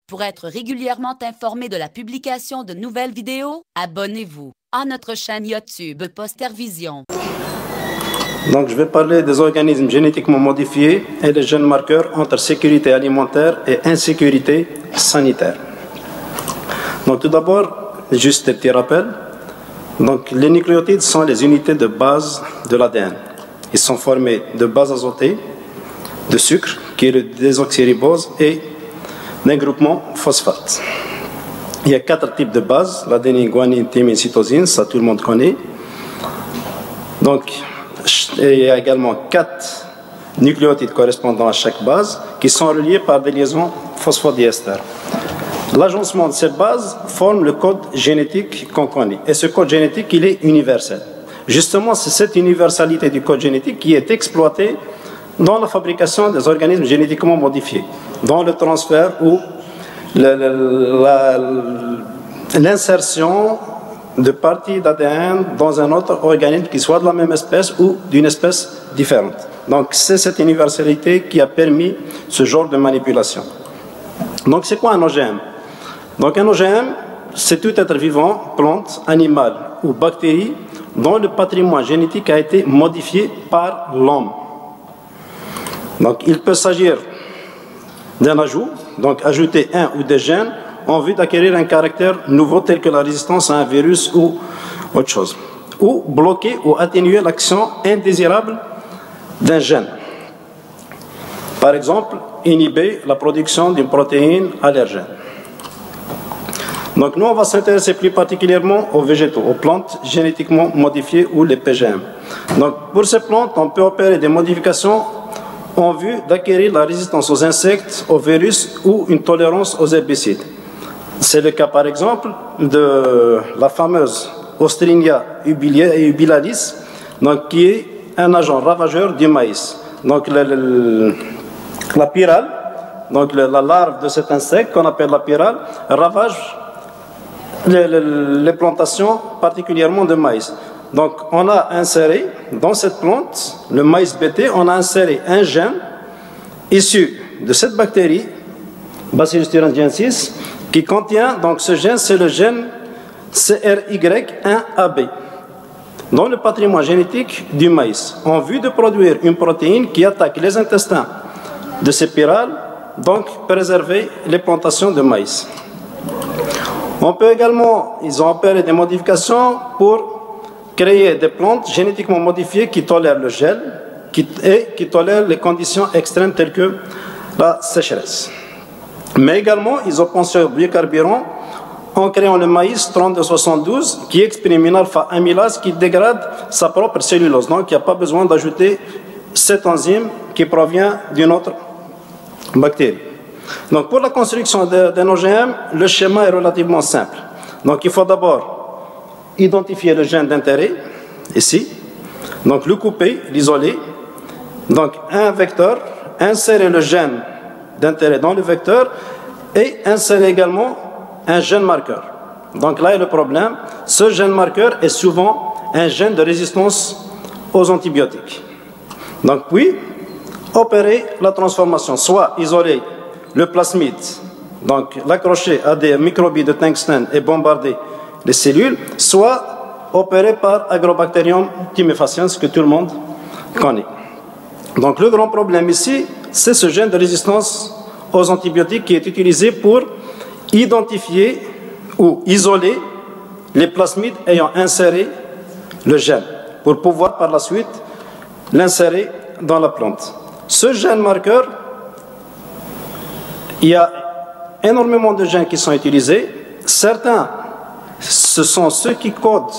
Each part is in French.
Pour être régulièrement informé de la publication de nouvelles vidéos, abonnez-vous à notre chaîne YouTube Postervision. Donc je vais parler des organismes génétiquement modifiés et les gènes marqueurs entre sécurité alimentaire et insécurité sanitaire. Donc tout d'abord, juste des petits rappels. Donc les nucléotides sont les unités de base de l'ADN. Ils sont formés de bases azotées, de sucre, qui est le désoxyribose, et d'un groupement phosphate. Il y a 4 types de bases, l'adénine, guanine, thymine, cytosine, ça tout le monde connaît. Donc, il y a également 4 nucléotides correspondant à chaque base qui sont reliés par des liaisons phosphodiester. L'agencement de ces bases forme le code génétique qu'on connaît. Et ce code génétique, il est universel. Justement, c'est cette universalité du code génétique qui est exploitée dans la fabrication des organismes génétiquement modifiés, dans le transfert ou l'insertion de parties d'ADN dans un autre organisme qui soit de la même espèce ou d'une espèce différente. Donc c'est cette universalité qui a permis ce genre de manipulation. Donc c'est quoi un OGM? Donc un OGM, c'est tout être vivant, plante, animal ou bactérie dont le patrimoine génétique a été modifié par l'homme. Donc il peut s'agir d'un ajout, donc ajouter un ou des gènes en vue d'acquérir un caractère nouveau tel que la résistance à un virus ou autre chose, ou bloquer ou atténuer l'action indésirable d'un gène. Par exemple, inhiber la production d'une protéine allergène. Donc nous, on va s'intéresser plus particulièrement aux végétaux, aux plantes génétiquement modifiées ou les PGM. Donc pour ces plantes, on peut opérer des modifications en vue d'acquérir la résistance aux insectes, aux virus ou une tolérance aux herbicides. C'est le cas par exemple de la fameuse Ostrinia ubilalis, donc, qui est un agent ravageur du maïs. Donc la pyrale, donc la larve de cet insecte qu'on appelle la pyrale, ravage les plantations particulièrement de maïs. Donc on a inséré dans cette plante, le maïs BT, on a inséré un gène issu de cette bactérie, Bacillus thuringiensis, qui contient, donc ce gène, c'est le gène CRY1AB, dans le patrimoine génétique du maïs, en vue de produire une protéine qui attaque les intestins de ces pyrales, donc préserver les plantations de maïs. On peut également, ils ont opéré des modifications pour créer des plantes génétiquement modifiées qui tolèrent le gel et qui tolèrent les conditions extrêmes telles que la sécheresse. Mais également, ils ont pensé au biocarburant en créant le maïs 3272 qui exprime une alpha-amylase qui dégrade sa propre cellulose. Donc, il n'y a pas besoin d'ajouter cette enzyme qui provient d'une autre bactérie. Donc, pour la construction d'un OGM, le schéma est relativement simple. Donc, il faut d'abord identifier le gène d'intérêt, ici. Donc, le couper, l'isoler. Donc, un vecteur, insérer le gène d'intérêt dans le vecteur et insérer également un gène marqueur. Donc, là est le problème. Ce gène marqueur est souvent un gène de résistance aux antibiotiques. Donc, puis, opérer la transformation, soit isoler le plasmide, donc l'accrocher à des microbilles de tungstène et bombarder les cellules, soit opérer par Agrobacterium tumefaciens, que tout le monde connaît. Donc le grand problème ici, c'est ce gène de résistance aux antibiotiques qui est utilisé pour identifier ou isoler les plasmides ayant inséré le gène, pour pouvoir par la suite l'insérer dans la plante. Ce gène marqueur, il y a énormément de gènes qui sont utilisés. Certains, ce sont ceux qui codent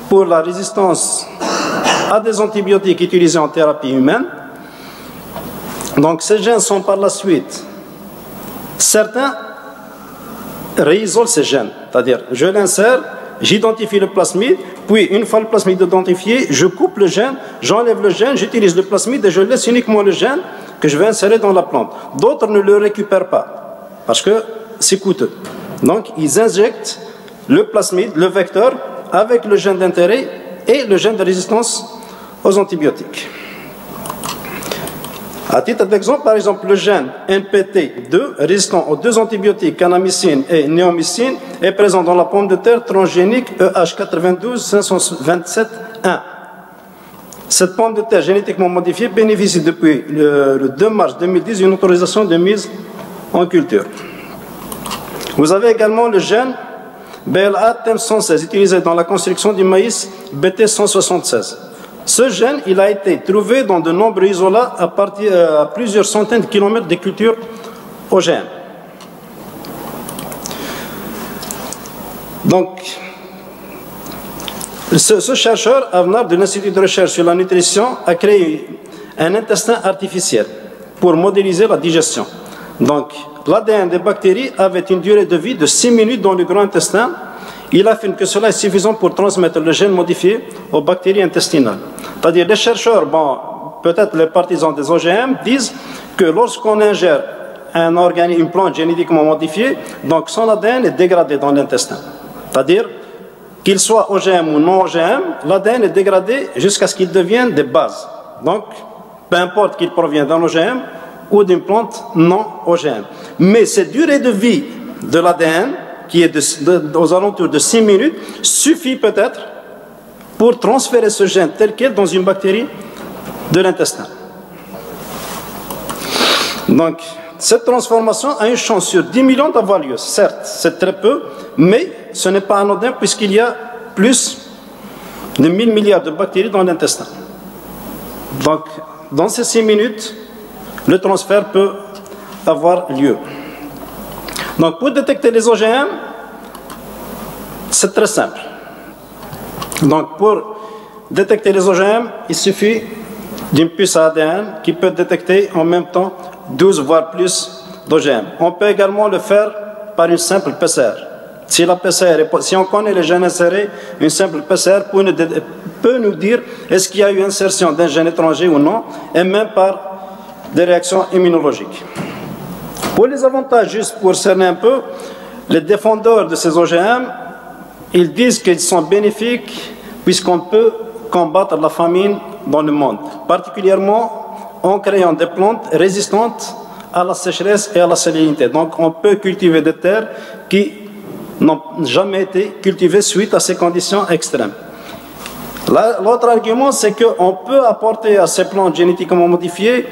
pour la résistance à des antibiotiques utilisés en thérapie humaine. Donc ces gènes sont par la suite, certains réisolent ces gènes, c'est-à-dire je l'insère, j'identifie le plasmide, puis une fois le plasmide identifié, je coupe le gène, j'enlève le gène, j'utilise le plasmide et je laisse uniquement le gène que je vais insérer dans la plante. D'autres ne le récupèrent pas, parce que c'est coûteux. Donc ils injectent le plasmide, le vecteur, avec le gène d'intérêt et le gène de résistance aux antibiotiques. À titre d'exemple, par exemple, le gène NPT2, résistant aux deux antibiotiques, kanamycine et néomycine, est présent dans la pomme de terre transgénique EH92-527-1. Cette pomme de terre génétiquement modifiée bénéficie depuis le 2 mars 2010 d'une autorisation de mise en culture. Vous avez également le gène BLA-TEM116 utilisé dans la construction du maïs BT176. Ce gène, il a été trouvé dans de nombreux isolats à plusieurs centaines de kilomètres de cultures OGM. Donc, ce chercheur, Avnar, de l'Institut de recherche sur la nutrition, a créé un intestin artificiel pour modéliser la digestion. Donc, l'ADN des bactéries avait une durée de vie de 6 minutes dans le grand intestin. Il affirme que cela est suffisant pour transmettre le gène modifié aux bactéries intestinales. C'est-à-dire, les chercheurs, bon, peut-être les partisans des OGM, disent que lorsqu'on ingère une plante génétiquement modifiée, donc son ADN est dégradé dans l'intestin. C'est-à-dire, qu'il soit OGM ou non OGM, l'ADN est dégradé jusqu'à ce qu'il devienne des bases. Donc, peu importe qu'il provienne d'un OGM ou d'une plante non OGM. Mais cette durée de vie de l'ADN, qui est aux alentours de 6 minutes, suffit peut-être pour transférer ce gène tel quel dans une bactérie de l'intestin. Donc, cette transformation a une chance sur 10 millions d'avoir lieu. Certes, c'est très peu, mais ce n'est pas anodin puisqu'il y a plus de 1000 milliards de bactéries dans l'intestin. Donc, dans ces 6 minutes, le transfert peut avoir lieu. Donc, pour détecter les OGM, c'est très simple. Donc, pour détecter les OGM, il suffit d'une puce à ADN qui peut détecter en même temps 12 voire plus d'OGM. On peut également le faire par une simple PCR. Si on connaît les gènes insérés, une simple PCR peut nous dire est-ce qu'il y a eu insertion d'un gène étranger ou non, et même par des réactions immunologiques. Pour les avantages, juste pour cerner un peu, les défendeurs de ces OGM, ils disent qu'ils sont bénéfiques puisqu'on peut combattre la famine dans le monde, particulièrement en créant des plantes résistantes à la sécheresse et à la salinité. Donc on peut cultiver des terres qui n'ont jamais été cultivées suite à ces conditions extrêmes. L'autre argument, c'est qu'on peut apporter à ces plantes génétiquement modifiées,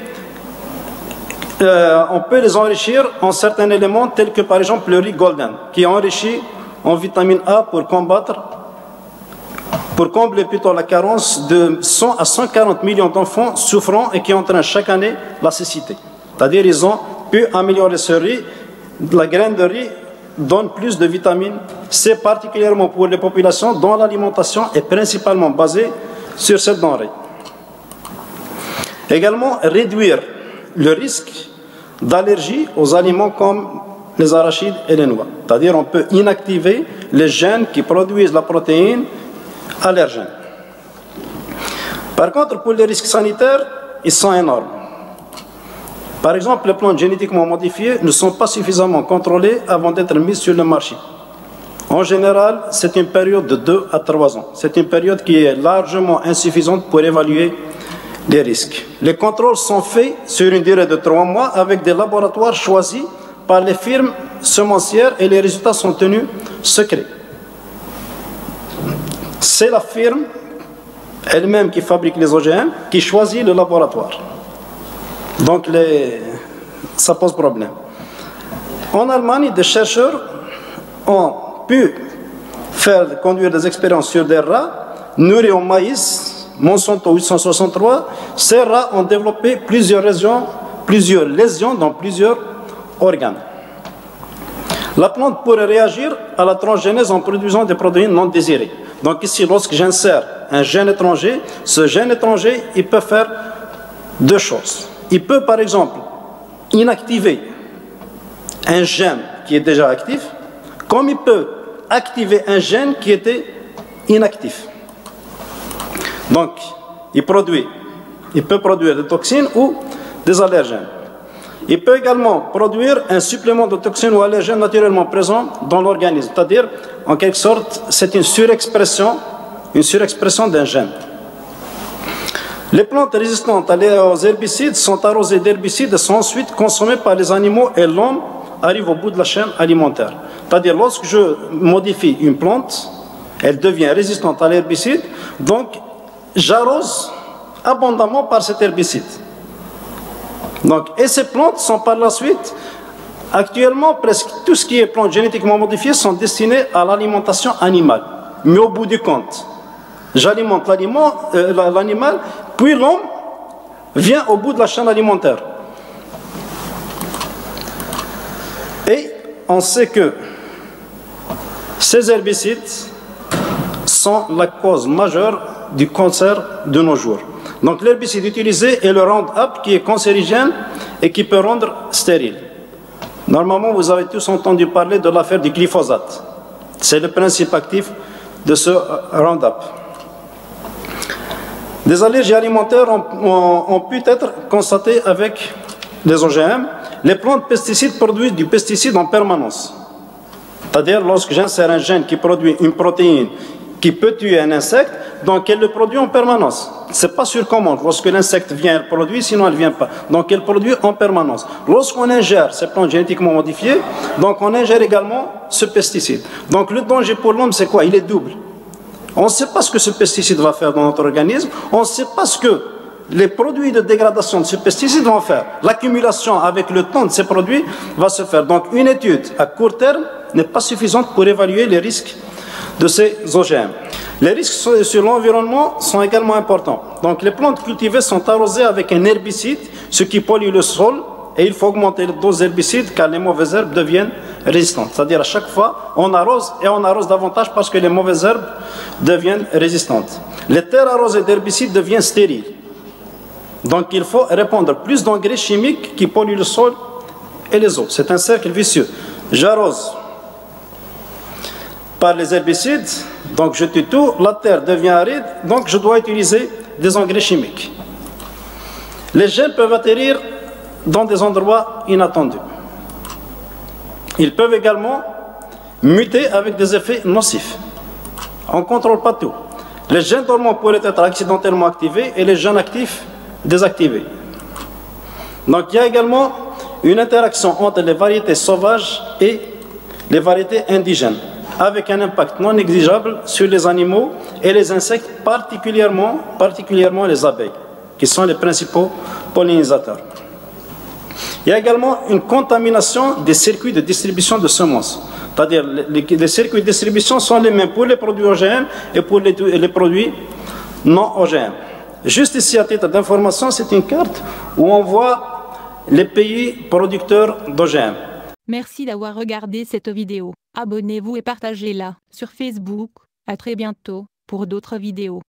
on peut les enrichir en certains éléments tels que par exemple le riz golden, qui est enrichi en vitamine A pour combler plutôt la carence de 100 à 140 millions d'enfants souffrant et qui entraînent chaque année la cécité. C'est-à-dire ils ont pu améliorer ce riz. La graine de riz donne plus de vitamine C, particulièrement pour les populations dont l'alimentation est principalement basée sur cette denrée. Également, réduire le risque d'allergie aux aliments comme les arachides et les noix. C'est-à-dire on peut inactiver les gènes qui produisent la protéine allergène. Par contre, pour les risques sanitaires, ils sont énormes. Par exemple, les plantes génétiquement modifiées ne sont pas suffisamment contrôlées avant d'être mises sur le marché. En général, c'est une période de 2 à 3 ans. C'est une période qui est largement insuffisante pour évaluer les risques. Les contrôles sont faits sur une durée de 3 mois avec des laboratoires choisis par les firmes semencières et les résultats sont tenus secrets. C'est la firme elle-même qui fabrique les OGM qui choisit le laboratoire. Donc ça pose problème. En Allemagne, des chercheurs ont pu conduire des expériences sur des rats nourris au maïs Monsanto 863. Ces rats ont développé plusieurs lésions dans plusieurs organes. La plante pourrait réagir à la transgénèse en produisant des protéines non désirées. Donc ici, lorsque j'insère un gène étranger, ce gène étranger, il peut faire 2 choses. Il peut, par exemple, inactiver un gène qui est déjà actif, comme il peut activer un gène qui était inactif. Donc, il peut produire des toxines ou des allergènes. Il peut également produire un supplément de toxines ou allergènes naturellement présents dans l'organisme. C'est-à-dire, en quelque sorte, c'est une surexpression d'un gène. Les plantes résistantes aux herbicides sont arrosées d'herbicides et sont ensuite consommées par les animaux et l'homme arrive au bout de la chaîne alimentaire. C'est-à-dire, lorsque je modifie une plante, elle devient résistante à l'herbicide, donc j'arrose abondamment par cet herbicide. Donc, et ces plantes sont par la suite, actuellement, presque tout ce qui est plantes génétiquement modifiées sont destinées à l'alimentation animale. Mais au bout du compte, j'alimente l'animal, puis l'homme vient au bout de la chaîne alimentaire. Et on sait que ces herbicides sont la cause majeure du cancer de nos jours. Donc l'herbicide utilisé est le Roundup qui est cancérigène et qui peut rendre stérile. Normalement, vous avez tous entendu parler de l'affaire du glyphosate. C'est le principe actif de ce Roundup. Des allergies alimentaires ont pu être constatées avec les OGM. Les plantes pesticides produisent du pesticide en permanence. C'est-à-dire, lorsque j'insère un gène qui produit une protéine qui peut tuer un insecte, donc elle le produit en permanence. Ce n'est pas sur commande. Lorsque l'insecte vient, elle produit, sinon elle ne vient pas. Donc elle produit en permanence. Lorsqu'on ingère ces plantes génétiquement modifiées, donc on ingère également ce pesticide. Donc le danger pour l'homme, c'est quoi? Il est double. On ne sait pas ce que ce pesticide va faire dans notre organisme, on ne sait pas ce que les produits de dégradation de ce pesticide vont faire. L'accumulation avec le temps de ces produits va se faire. Donc une étude à court terme n'est pas suffisante pour évaluer les risques de ces OGM. Les risques sur l'environnement sont également importants. Donc les plantes cultivées sont arrosées avec un herbicide, ce qui pollue le sol, et il faut augmenter la dose d'herbicide car les mauvaises herbes deviennent résistantes. C'est-à-dire à chaque fois, on arrose et on arrose davantage parce que les mauvaises herbes deviennent résistantes. Les terres arrosées d'herbicides deviennent stériles. Donc il faut répandre plus d'engrais chimiques qui polluent le sol et les eaux. C'est un cercle vicieux. J'arrose par les herbicides, donc je tue tout, la terre devient aride, donc je dois utiliser des engrais chimiques. Les gènes peuvent atterrir dans des endroits inattendus. Ils peuvent également muter avec des effets nocifs. On ne contrôle pas tout. Les gènes dormants pourraient être accidentellement activés et les gènes actifs désactivés. Donc il y a également une interaction entre les variétés sauvages et les variétés indigènes, avec un impact non négligeable sur les animaux et les insectes, particulièrement les abeilles, qui sont les principaux pollinisateurs. Il y a également une contamination des circuits de distribution de semences. C'est-à-dire les circuits de distribution sont les mêmes pour les produits OGM et pour les produits non OGM. Juste ici, à titre d'information, c'est une carte où on voit les pays producteurs d'OGM. Merci d'avoir regardé cette vidéo. Abonnez-vous et partagez-la sur Facebook. À très bientôt pour d'autres vidéos.